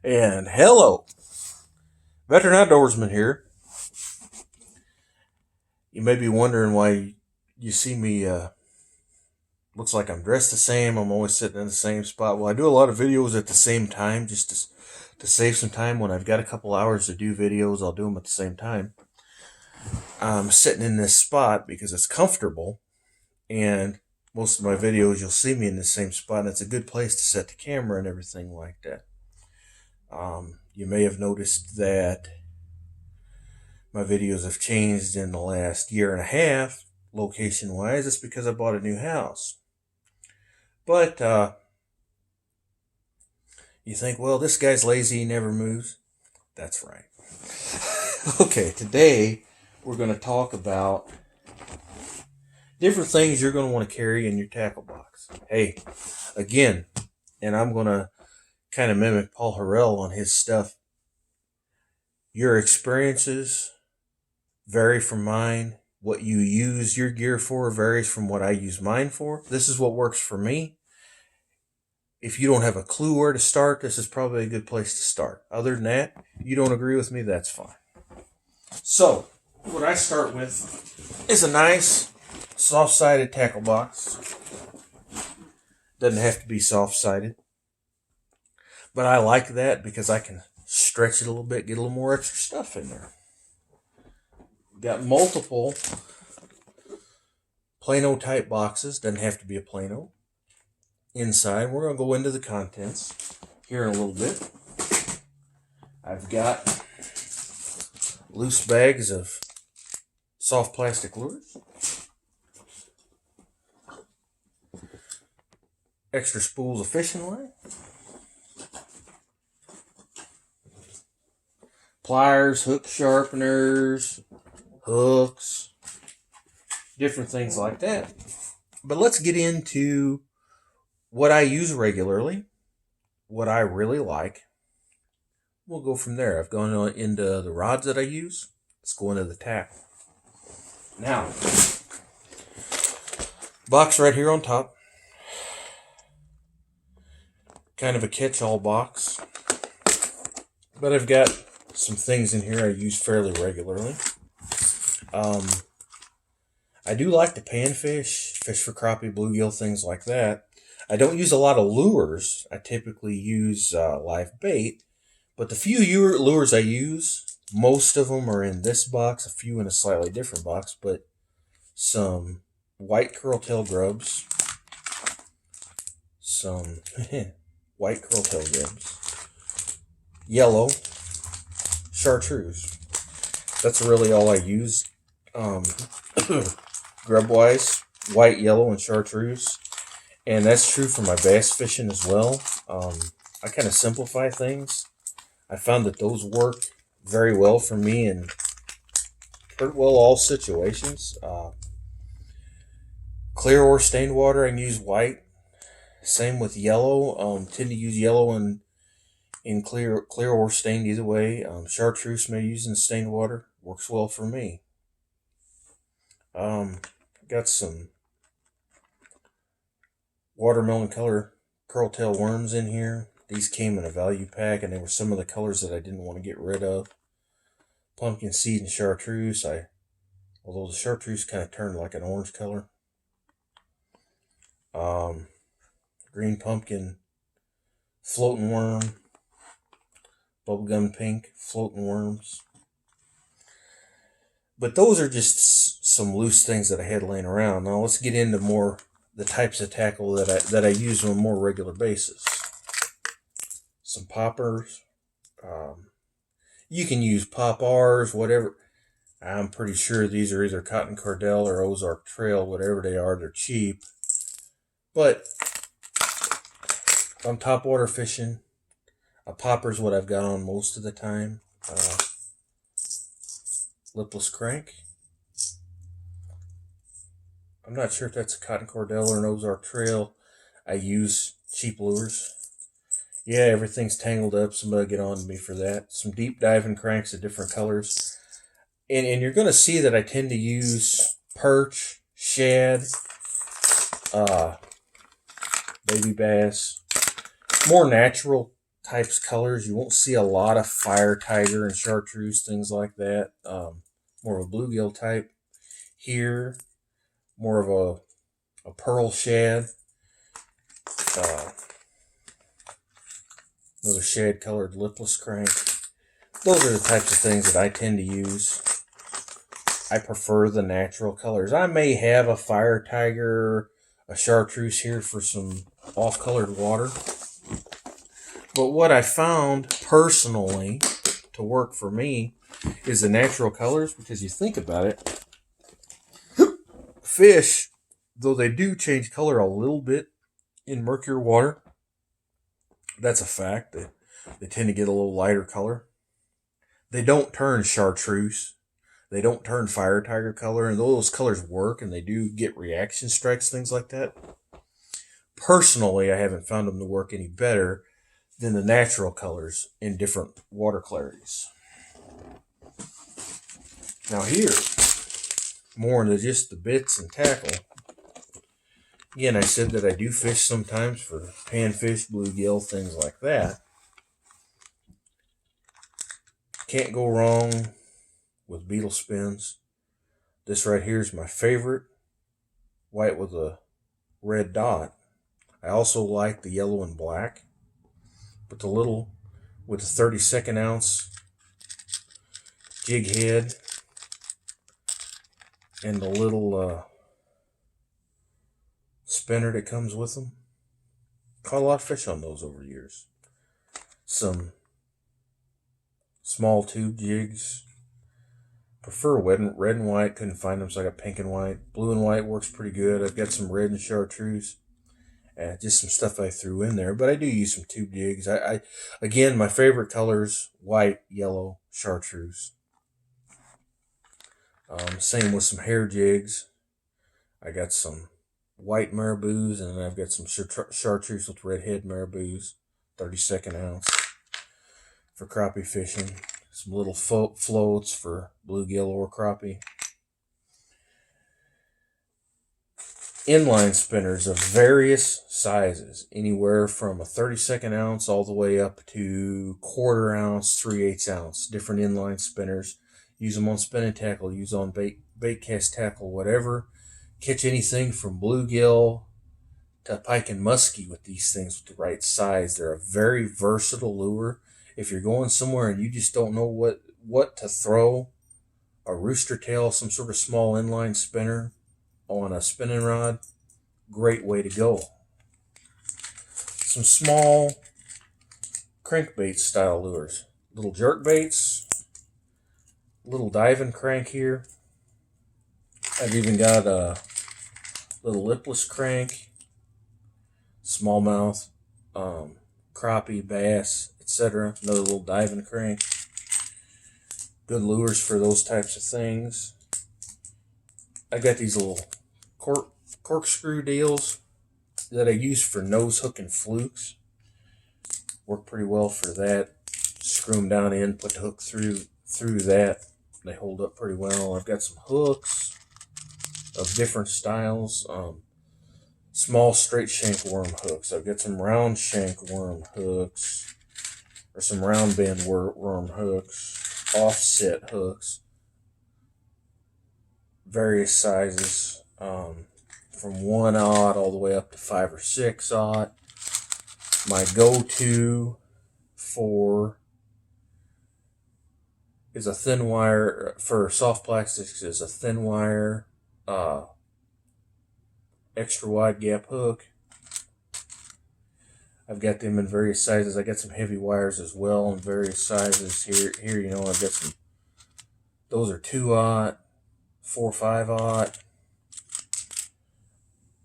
And hello, veteran outdoorsman here. You may be wondering why you see me. Looks like I'm dressed the same. I'm always sitting in the same spot. Well, I do a lot of videos at the same time just to save some time. When I've got a couple hours to do videos, I'll do them at the same time. I'm sitting in this spot because it's comfortable, and most of my videos you'll see me in the same spot, and it's a good place to set the camera and everything like that. You may have noticed that my videos have changed in the last year and a half, location wise. It's because I bought a new house. But you think, well, this guy's lazy, he never moves. That's right. Okay, today we're going to talk about different things you're going to want to carry in your tackle box. Hey, again, and I'm going to kind of mimic Paul Harrell on his stuff. Your experiences vary from mine. What you use your gear for varies from what I use mine for. This is what works for me. If you don't have a clue where to start, this is probably a good place to start. Other than that, you don't agree with me, that's fine. So, what I start with is a nice soft-sided tackle box. Doesn't have to be soft-sided. But I like that because I can stretch it a little bit, get a little more extra stuff in there. Got multiple Plano type boxes. Doesn't have to be a Plano. Inside, we're going to go into the contents here in a little bit. I've got loose bags of soft plastic lures, extra spools of fishing line, pliers, hook sharpeners, hooks, different things like that. But let's get into what I use regularly, what I really like. We'll go from there. I've gone into the rods that I use. Let's go into the tackle. Now, box right here on top. Kind of a catch-all box. But I've got some things in here I use fairly regularly. I do like to panfish, fish for crappie, bluegill, things like that. I don't use a lot of lures. I typically use live bait. But the few lures I use, most of them are in this box, a few in a slightly different box, but some white curltail grubs, some white curltail grubs, yellow chartreuse. That's really all I use. Grub-wise, white, yellow, and chartreuse. And that's true for my bass fishing as well. I kind of simplify things. I found that those work very well for me in pretty well all situations. Clear or stained water, I can use white. Same with yellow. Tend to use yellow in clear or stained either way. Chartreuse may use in stained water. Works well for me. Got some watermelon color curltail worms in here. These came in a value pack, and they were some of the colors that I didn't want to get rid of. Pumpkin seed and chartreuse. Although the chartreuse kind of turned like an orange color. Green pumpkin floating worm. Bubblegum pink floating worms. But those are just some loose things that I had laying around. Now let's get into more the types of tackle that I use on a more regular basis. Some poppers. You can use pop-Rs, whatever. I'm pretty sure these are either Cotton Cordell or Ozark Trail, whatever they are. They're cheap. But if I'm topwater fishing, a popper is what I've got on most of the time. Lipless crank. I'm not sure if that's a Cotton Cordell or an Ozark Trail. I use cheap lures. Yeah, everything's tangled up. Somebody get on to me for that. Some deep diving cranks of different colors. And you're going to see that I tend to use perch, shad, baby bass, more natural types of colors. You won't see a lot of fire tiger and chartreuse, things like that. More of a bluegill type here. More of a pearl shad. Another shad colored lipless crank. Those are the types of things that I tend to use. I prefer the natural colors. I may have a fire tiger, a chartreuse here for some off-colored water. But what I found personally to work for me is the natural colors, because you think about it, fish, though they do change color a little bit in murkier water, that's a fact. They tend to get a little lighter color. They don't turn chartreuse. They don't turn fire tiger color, and those colors work, and they do get reaction strikes, things like that. Personally, I haven't found them to work any better than the natural colors in different water clarities. Now here, more into just the bits and tackle. Again, I said that I do fish sometimes for panfish, bluegill, things like that. Can't go wrong with beetle spins. This right here is my favorite. White with a red dot. I also like the yellow and black. But the little, with the 32nd ounce jig head and the little spinner that comes with them. Caught a lot of fish on those over the years. Some small tube jigs. Prefer red and white. Couldn't find them, so I got pink and white. Blue and white works pretty good. I've got some red and chartreuse. Just some stuff I threw in there, but I do use some tube jigs. Again, my favorite colors: white, yellow, chartreuse. Same with some hair jigs. I got some white marabous, and I've got some chartreuse with redhead marabous, 32nd ounce for crappie fishing. Some little floats for bluegill or crappie. Inline spinners of various sizes, anywhere from a 32nd ounce all the way up to 1/4 ounce, 3/8 ounce. Different inline spinners. Use them on spinning tackle, use on bait cast tackle, whatever. Catch anything from bluegill to pike and muskie with these things with the right size. They're a very versatile lure. If you're going somewhere and you just don't know what to throw, a rooster tail, some sort of small inline spinner on a spinning rod, great way to go. Some small crankbait style lures. Little jerk baits, little diving crank here. I've even got a little lipless crank, smallmouth, crappie, bass, etc. Another little diving crank. Good lures for those types of things. I got these little corkscrew deals that I use for nose hook and flukes. Work pretty well for that. Screw them down in, put the hook through that. They hold up pretty well. I've got some hooks of different styles. Small straight shank worm hooks. I've got some round shank worm hooks, or some round bend worm hooks, offset hooks, various sizes, from 1/0 all the way up to 5 or 6/0. My go-to is a thin wire for soft plastics. Is a thin wire, extra wide gap hook. I've got them in various sizes. I got some heavy wires as well in various sizes. Here, I've got some. Those are 2/0, 4, 5/0.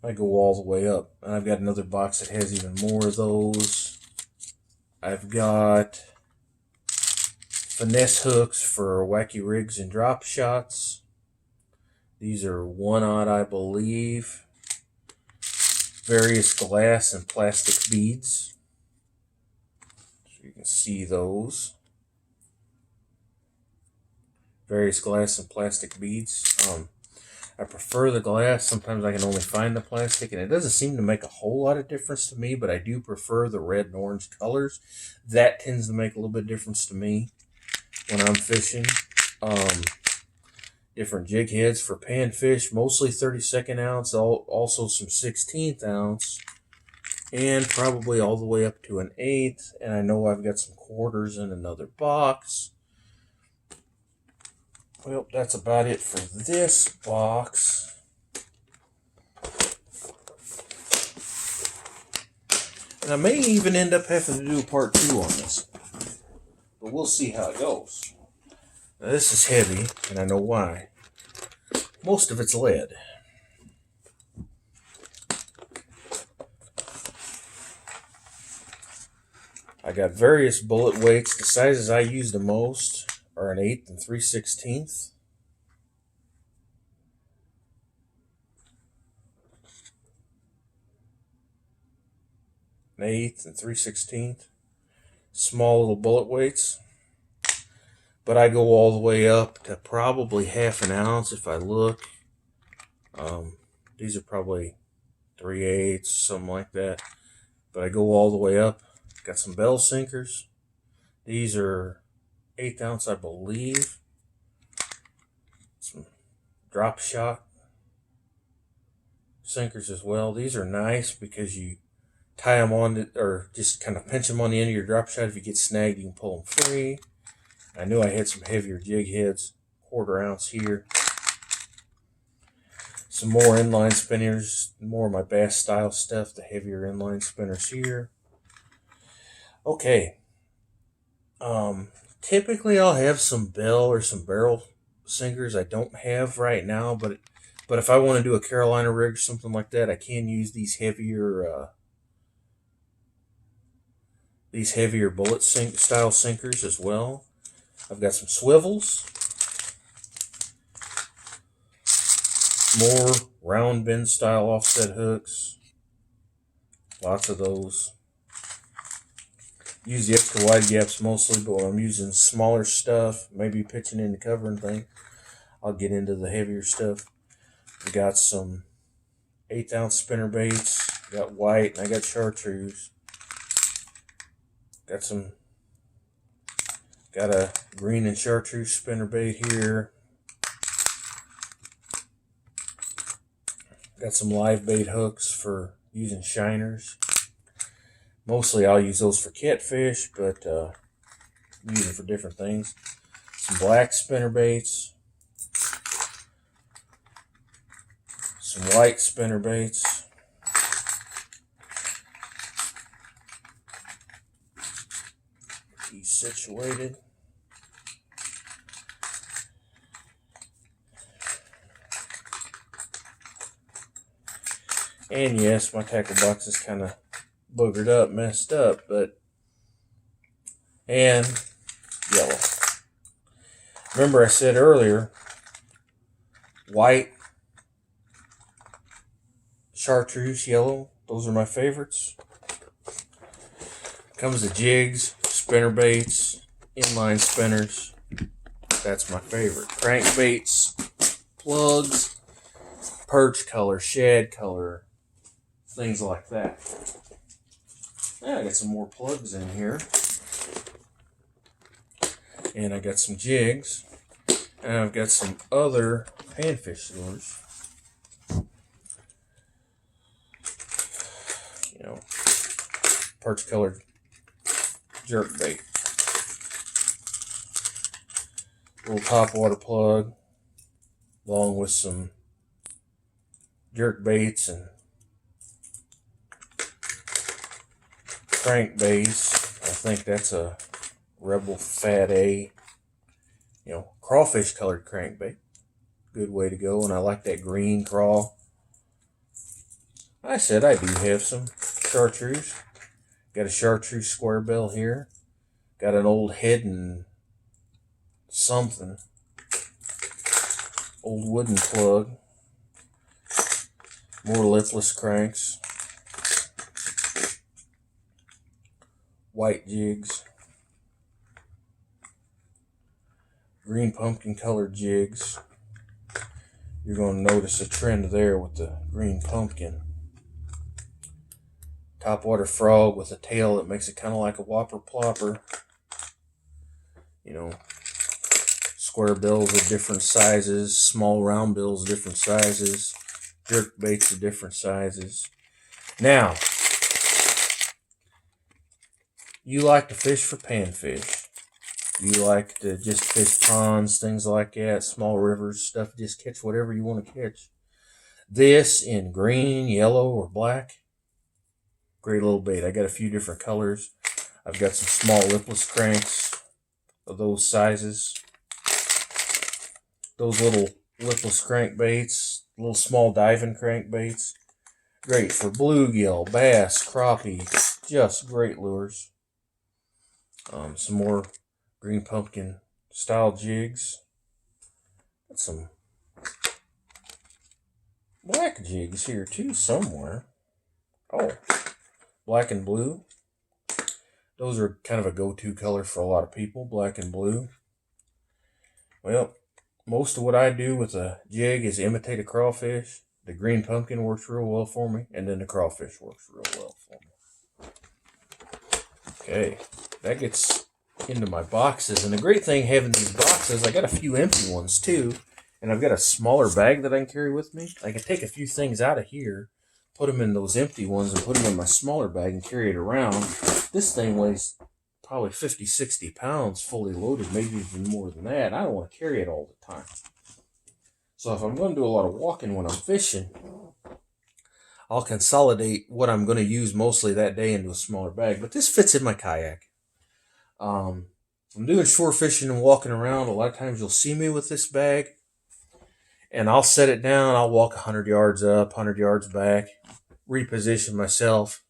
I go all the way up, and I've got another box that has even more of those. I've got finesse hooks for wacky rigs and drop shots. These are 1/0, I believe. Various glass and plastic beads. So you can see those. Various glass and plastic beads. I prefer the glass. Sometimes I can only find the plastic, and it doesn't seem to make a whole lot of difference to me, but I do prefer the red and orange colors. That tends to make a little bit of difference to me when I'm fishing. Different jig heads for panfish, mostly 32nd ounce, also some 16th ounce, and probably all the way up to an 1/8. And I know I've got some quarters in another box. Well, that's about it for this box. And I may even end up having to do a part 2 on this, but we'll see how it goes. Now, this is heavy, and I know why. Most of it's lead. I got various bullet weights. The sizes I use the most are an 1/8 and 3/16. An 1/8 and 3/16. Small little bullet weights. But I go all the way up to probably 1/2 ounce if I look. These are probably 3/8, something like that. But I go all the way up. Got some bell sinkers. These are 1/8 ounce, I believe. Some drop shot sinkers as well. These are nice because you tie them on or just kind of pinch them on the end of your drop shot. If you get snagged, you can pull them free. I knew I had some heavier jig heads, 1/4 ounce here. Some more inline spinners, more of my bass style stuff, the heavier inline spinners here. Okay. Typically I'll have some bell or some barrel sinkers. I don't have right now, but if I want to do a Carolina rig or something like that, I can use these heavier bullet style sinkers as well. I've got some swivels, more round bend style offset hooks, lots of those. Use the extra wide gaps mostly, but when I'm using smaller stuff, maybe pitching into cover and things, I'll get into the heavier stuff. We got some 1/8 ounce spinner baits, got white, and I got chartreuse. Got a green and chartreuse spinner bait here. Got some live bait hooks for using shiners. Mostly I'll use those for catfish, but use them for different things. Some black spinner baits. Some white spinner baits. He's situated. And yes, my tackle box is kind of boogered up, messed up, and yellow. Remember I said earlier, white, chartreuse, yellow, those are my favorites. Comes to jigs, spinner baits, inline spinners. That's my favorite. Crankbaits, plugs, perch color, shad color, things like that. Yeah, I got some more plugs in here. And I got some jigs. And I've got some other panfish lures. You know, perch colored jerk bait. Little top water plug, along with some jerk baits and crankbaits. I think that's a Rebel Fat A, crawfish colored crankbait. Good way to go, and I like that green crawl. I said I do have some chartreuse. Got a chartreuse square bill here. Got an old head and something. Old wooden plug. More lipless cranks. White jigs. Green pumpkin colored jigs. you're going to notice a trend there with the green pumpkin. Topwater frog with a tail that makes it kind of like a whopper plopper. You know, square bills of different sizes, small round bills of different sizes, jerk baits of different sizes. Now, you like to fish for panfish. You like to just fish ponds, things like that, small rivers, stuff, just catch whatever you want to catch. This in green, yellow, or black, great little bait. I got a few different colors. I've got some small lipless cranks of those sizes. Those little lipless crankbaits, little small diving crankbaits. Great for bluegill, bass, crappie, just great lures. Some more green pumpkin style jigs. Got some black jigs here too somewhere. Oh, black and blue. Those are kind of a go-to color for a lot of people, black and blue. Well, most of what I do with a jig is imitate a crawfish. The green pumpkin works real well for me, and then the crawfish works real well for me. Okay, that gets into my boxes, and the great thing having these boxes, I got a few empty ones too, and I've got a smaller bag that I can carry with me. I can take a few things out of here, put them in those empty ones, and put them in my smaller bag and carry it around. This thing weighs probably 50, 60 pounds fully loaded, maybe even more than that. I don't want to carry it all the time. So if I'm going to do a lot of walking when I'm fishing, I'll consolidate what I'm going to use mostly that day into a smaller bag. But this fits in my kayak. I'm doing shore fishing and walking around. A lot of times you'll see me with this bag, and I'll set it down. I'll walk 100 yards up, 100 yards back, reposition myself.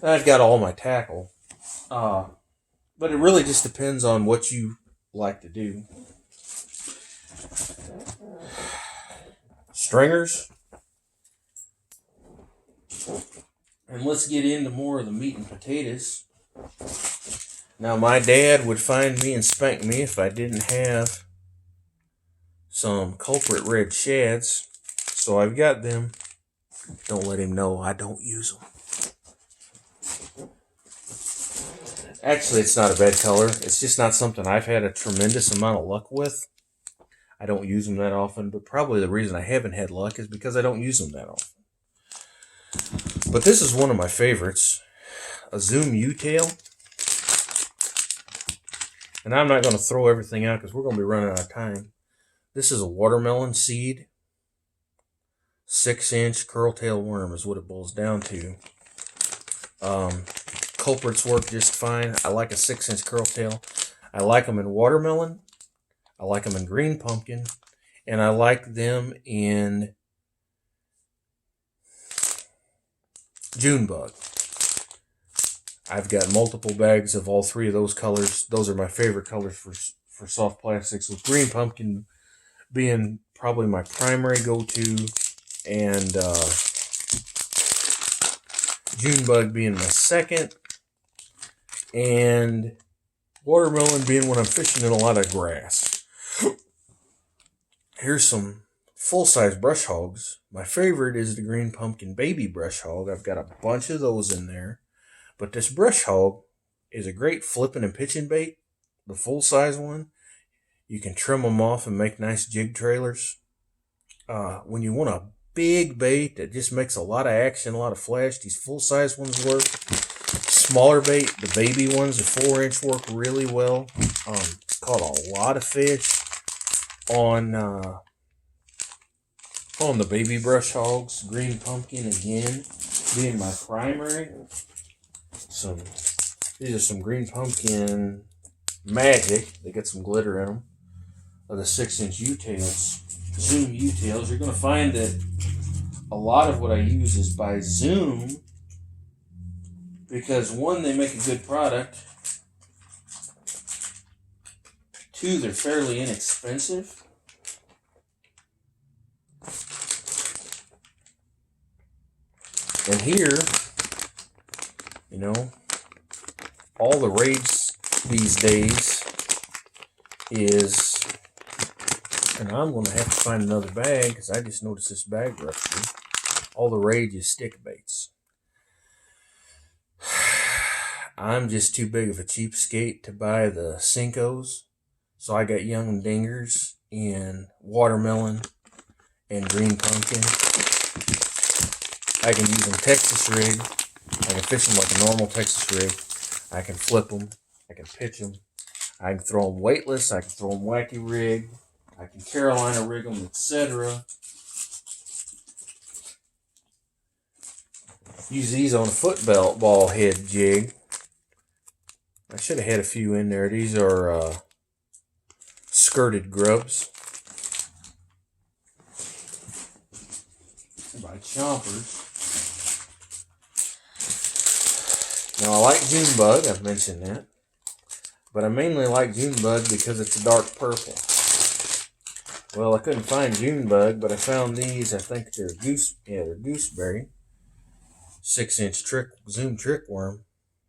I've got all my tackle. But it really just depends on what you like to do. Stringers. And let's get into more of the meat and potatoes. Now, my dad would find me and spank me if I didn't have some culprit red shads. So I've got them. Don't let him know I don't use them. Actually, it's not a bad color. It's just not something I've had a tremendous amount of luck with. I don't use them that often, but probably the reason I haven't had luck is because I don't use them that often. But this is one of my favorites, a Zoom U-tail. And I'm not going to throw everything out because we're going to be running out of time. This is a watermelon seed. 6-inch curl-tail worm is what it boils down to. Culprits work just fine. I like a 6-inch curl-tail. I like them in watermelon. I like them in green pumpkin. And I like them in Junebug. I've got multiple bags of all three of those colors. Those are my favorite colors for soft plastics, with green pumpkin being probably my primary go-to, and Junebug being my second, and watermelon being when I'm fishing in a lot of grass. Here's some full-size brush hogs. My favorite is the green pumpkin baby brush hog. I've got a bunch of those in there. But this brush hog is a great flipping and pitching bait. The full-size one. You can trim them off and make nice jig trailers. When you want a big bait that just makes a lot of action, a lot of flash, these full-size ones work. Smaller bait, the baby ones, the 4-inch, work really well. Caught a lot of fish on the baby brush hogs. Green pumpkin again being my primary. These are some green pumpkin magic. They got some glitter in them. Of the 6-inch U-tails, Zoom U-tails. You're going to find that a lot of what I use is by Zoom, because one, they make a good product. Two, they're fairly inexpensive. And here, you know, all the rage these days is And I'm going to have to find another bag because I just noticed this bag ruptured. All the rage is stick baits. I'm just too big of a cheapskate to buy the Senkos. So I got young dingers in watermelon and green pumpkin. I can use them Texas rig. I can fish them like a normal Texas rig. I can flip them. I can pitch them. I can throw them weightless. I can throw them wacky rig. I can Carolina rig them, etc. Use these on a football head jig. I should have had a few in there. These are skirted grubs by Chompers. Now I like June bug. I've mentioned that. But I mainly like June bug because it's a dark purple. Well, I couldn't find June bug, but I found these. I think they're gooseberry. 6-inch zoom trick worm.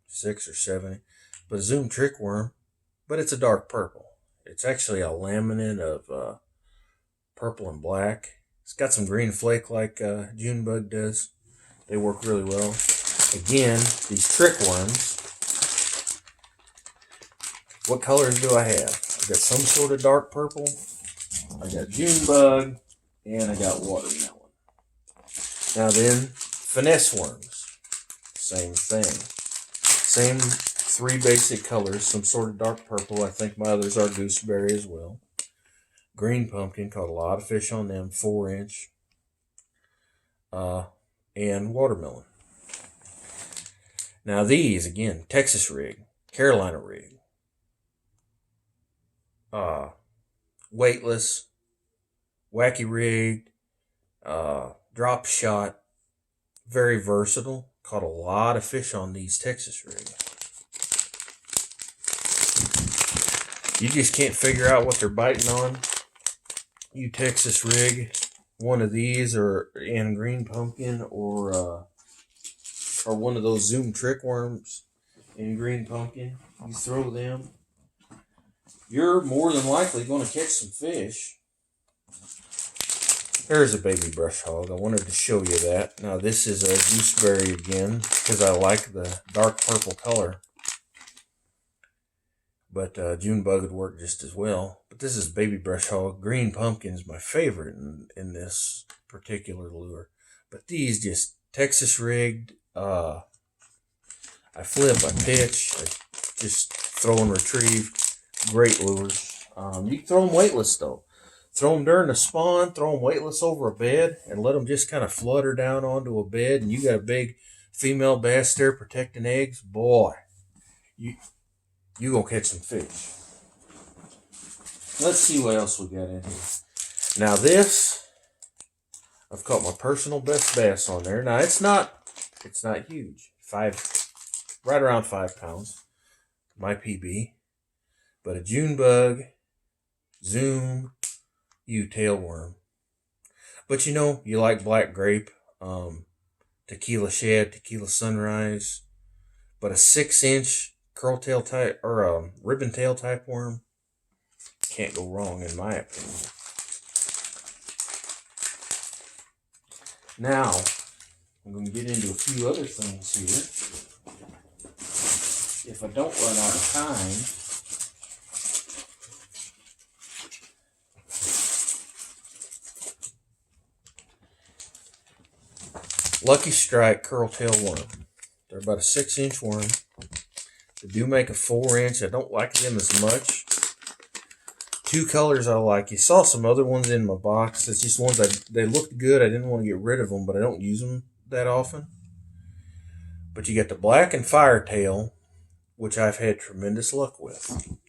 6 or 7. But zoom trick worm. But it's a dark purple. It's actually a laminate of purple and black. It's got some green flake like June bug does. They work really well. Again, these trick worms. What colors do I have? I've got some sort of dark purple. I got June bug, and I got watermelon. Now then, finesse worms. Same thing. Same 3 basic colors. Some sort of dark purple. I think my others are gooseberry as well. Green pumpkin. Caught a lot of fish on them. 4-inch. And watermelon. Now these, again, Texas rig. Carolina rig. Weightless, wacky rigged, drop shot, very versatile. Caught a lot of fish on these Texas rigs. You just can't figure out what they're biting on. You Texas rig one of these or in green pumpkin or one of those Zoom trick worms in green pumpkin. You throw them. You're more than likely going to catch some fish. There's a baby brush hog. I wanted to show you that. Now this is a gooseberry again because I like the dark purple color. But June bug would work just as well. But this is baby brush hog. Green pumpkin is my favorite in this particular lure. But these just Texas rigged. I flip, I pitch, I just throw and retrieve. Great lures. You can throw them weightless though. Throw them during the spawn, throw them weightless over a bed, and let them just kind of flutter down onto a bed, and you got a big female bass there protecting eggs. Boy, you gonna catch some fish. Let's see what else we got in here. Now this, I've caught my personal best bass on there. Now it's not huge. Right around 5 pounds. My PB. But a June bug, Zoom, tailworm. But you know, you like black grape, tequila shad, tequila sunrise. But a 6-inch curl tail type or a ribbon tail type worm can't go wrong in my opinion. Now, I'm going to get into a few other things here. If I don't run out of time. Lucky Strike curl tail worm. They're about a 6-inch worm. They do make a 4-inch. I don't like them as much. 2 colors I like. You saw some other ones in my box. It's just ones they looked good. I didn't want to get rid of them, but I don't use them that often. But you got the black and firetail, which I've had tremendous luck with.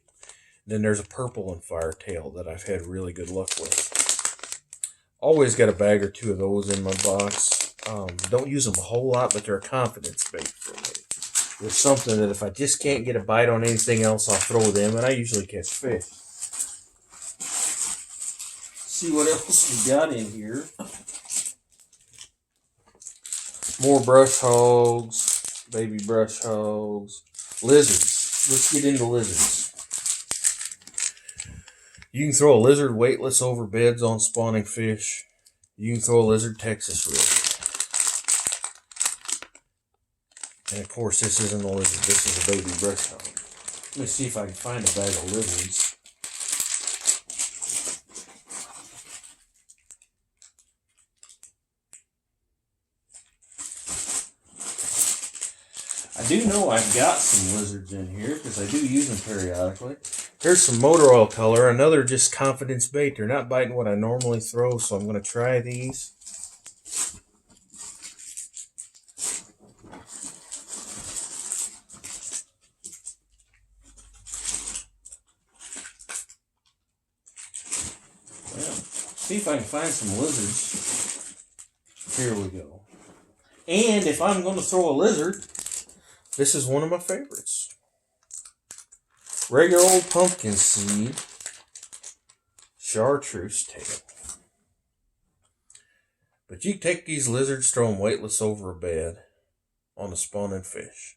Then there's a purple and firetail that I've had really good luck with. Always got a bag or 2 of those in my box. Don't use them a whole lot, but they're a confidence bait for me. There's something that if I just can't get a bite on anything else, I'll throw them, and I usually catch fish. See what else we got in here. More brush hogs, baby brush hogs, lizards. Let's get into lizards. You can throw a lizard weightless over beds on spawning fish. You can throw a lizard Texas rig. And of course, this isn't a lizard. This is a baby breast hog. Let me see if I can find a bag of lizards. I do know I've got some lizards in here because I do use them periodically. Here's some motor oil color, another just confidence bait. They're not biting what I normally throw, so I'm going to try these. Well, see if I can find some lizards. Here we go. And if I'm going to throw a lizard, this is one of my favorites. Regular old pumpkin seed, chartreuse tail. But you can take these lizards, throw them weightless over a bed on a spawning fish.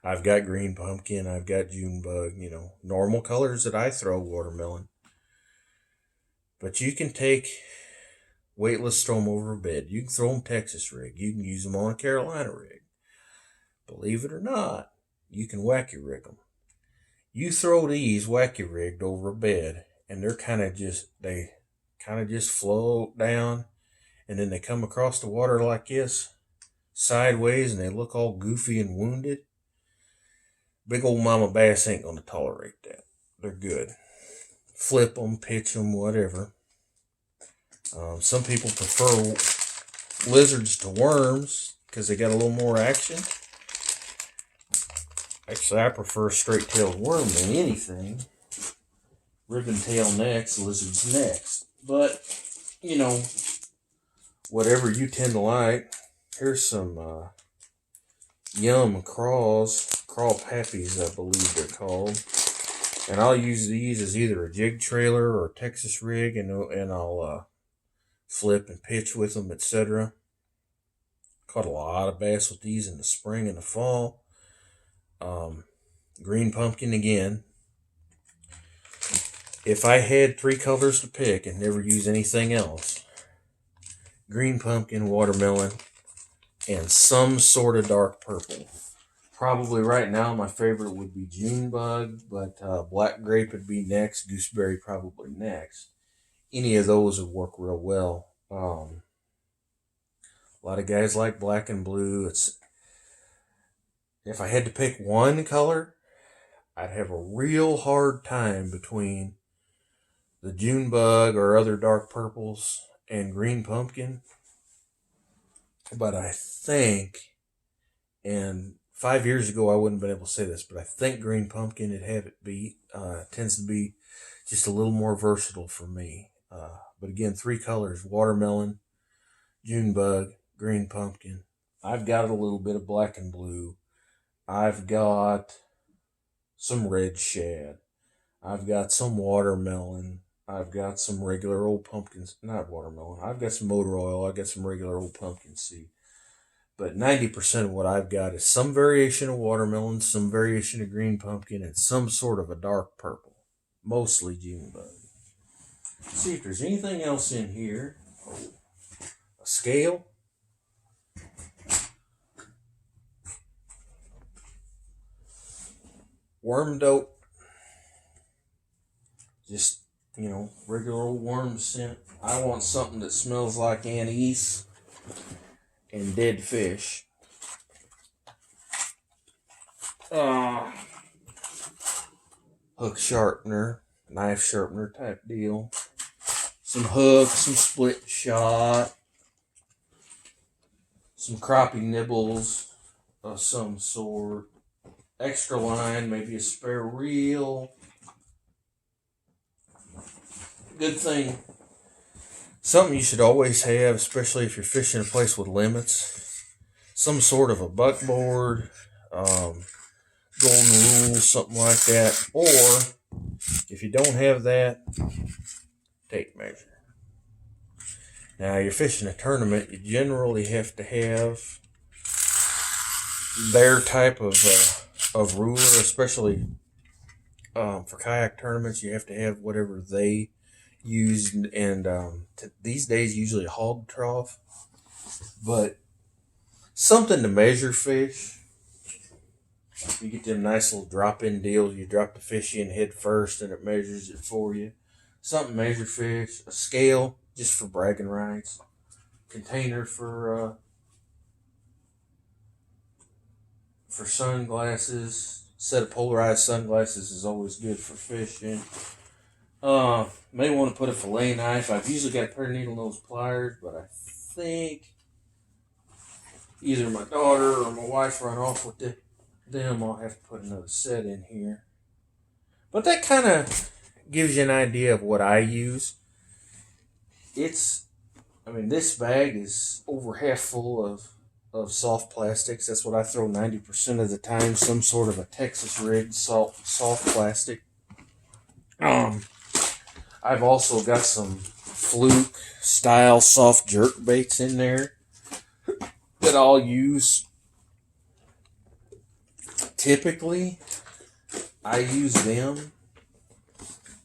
I've got green pumpkin, I've got June bug, normal colors that I throw watermelon. But you can take weightless, throw them over a bed. You can throw them Texas rig. You can use them on a Carolina rig. Believe it or not, you can wacky rig them. You throw these wacky rigged over a bed, and they kind of just float down, and then they come across the water like this, sideways, and they look all goofy and wounded. Big old mama bass ain't going to tolerate that. They're good. Flip them, pitch them, whatever. Some people prefer lizards to worms because they got a little more action. Actually, I prefer straight-tailed worm than anything. Ribbon-tail next, lizards next. But, whatever you tend to like. Here's some Yum craws. Crawl pappies, I believe they're called. And I'll use these as either a jig trailer or a Texas rig, and I'll flip and pitch with them, etc. Caught a lot of bass with these in the spring and the fall. Green pumpkin again. If I had 3 colors to pick and never use anything else, green pumpkin, watermelon, and some sort of dark purple. Probably right now my favorite would be June bug, but black grape would be next, gooseberry probably next. Any of those would work real well. A lot of guys like black and blue. If I had to pick one color, I'd have a real hard time between the June bug or other dark purples and green pumpkin. But I think, and 5 years ago I wouldn't have been able to say this, but I think green pumpkin would have it beat. Tends to be just a little more versatile for me. But again, 3 colors: watermelon, June bug, green pumpkin. I've got a little bit of black and blue. I've got some red shad. I've got some watermelon. I've got some regular old pumpkins. Not watermelon. I've got some motor oil. I've got some regular old pumpkin seed. But 90% of what I've got is some variation of watermelon, some variation of green pumpkin, and some sort of a dark purple. Mostly June bug. Let's see if there's anything else in here. Oh, a scale. Worm dope. Just, regular old worm scent. I want something that smells like anise and dead fish. Hook sharpener, knife sharpener type deal. Some hooks, some split shot, some crappie nibbles of some sort. Extra line, maybe a spare reel. Good thing. Something you should always have, especially if you're fishing a place with limits. Some sort of a buckboard, golden rule, something like that. Or, if you don't have that, tape measure. Now, you're fishing a tournament, you generally have to have their type of ruler, especially For kayak tournaments, you have to have whatever they use, and these days usually a hog trough, but something to measure fish. You get them nice little drop-in deals. You drop the fish in head first, and it measures it for you. Something to measure fish. A scale just for bragging rights. Container for sunglasses. Set of polarized sunglasses is always good for fishing. May want to put a fillet knife. I've usually got a pair of needle nose pliers, but I think either my daughter or my wife run off with them. I'll have to put another set in here. But that kind of gives you an idea of what I use. This bag is over half full of soft plastics. That's what I throw 90% of the time. Some sort of a Texas rigged soft plastic. I've also got some fluke style soft jerk baits in there that I'll use. Typically, I use them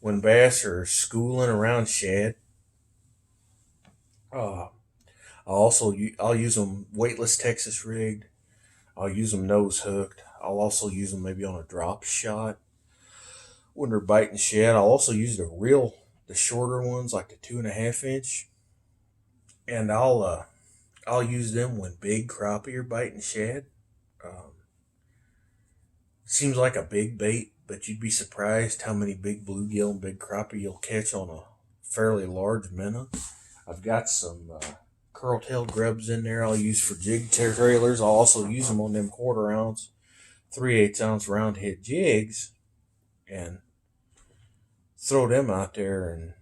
when bass are schooling around shad. I'll use them weightless Texas rigged. I'll use them nose hooked. I'll also use them maybe on a drop shot when they're biting shad. I'll also use the shorter ones, like the 2.5 inch, and I'll use them when big crappie are biting shad. Seems like a big bait, but you'd be surprised how many big bluegill and big crappie you'll catch on a fairly large minnow. I've got some curl-tail grubs in there I'll use for jig trailers. I'll also use them on them 1/4 ounce, 3/8 ounce round head jigs, and throw them out there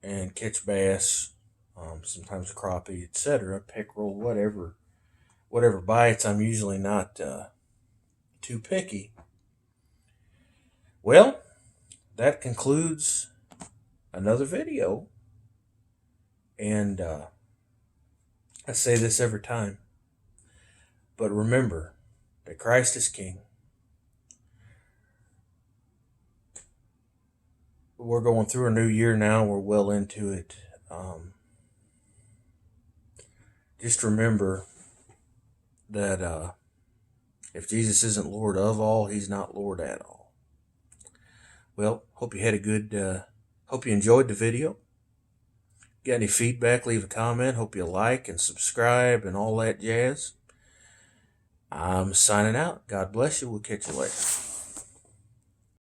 and catch bass, sometimes crappie, etc., pickerel, whatever bites. I'm usually not too picky. Well, that concludes another video. And I say this every time, but remember that Christ is King. We're going through a new year now. We're well into it. Just remember that if Jesus isn't Lord of all, he's not Lord at all. Well, hope you enjoyed the video. Got any feedback, leave a comment. Hope you like and subscribe and all that jazz. I'm signing out. God bless you. We'll catch you later.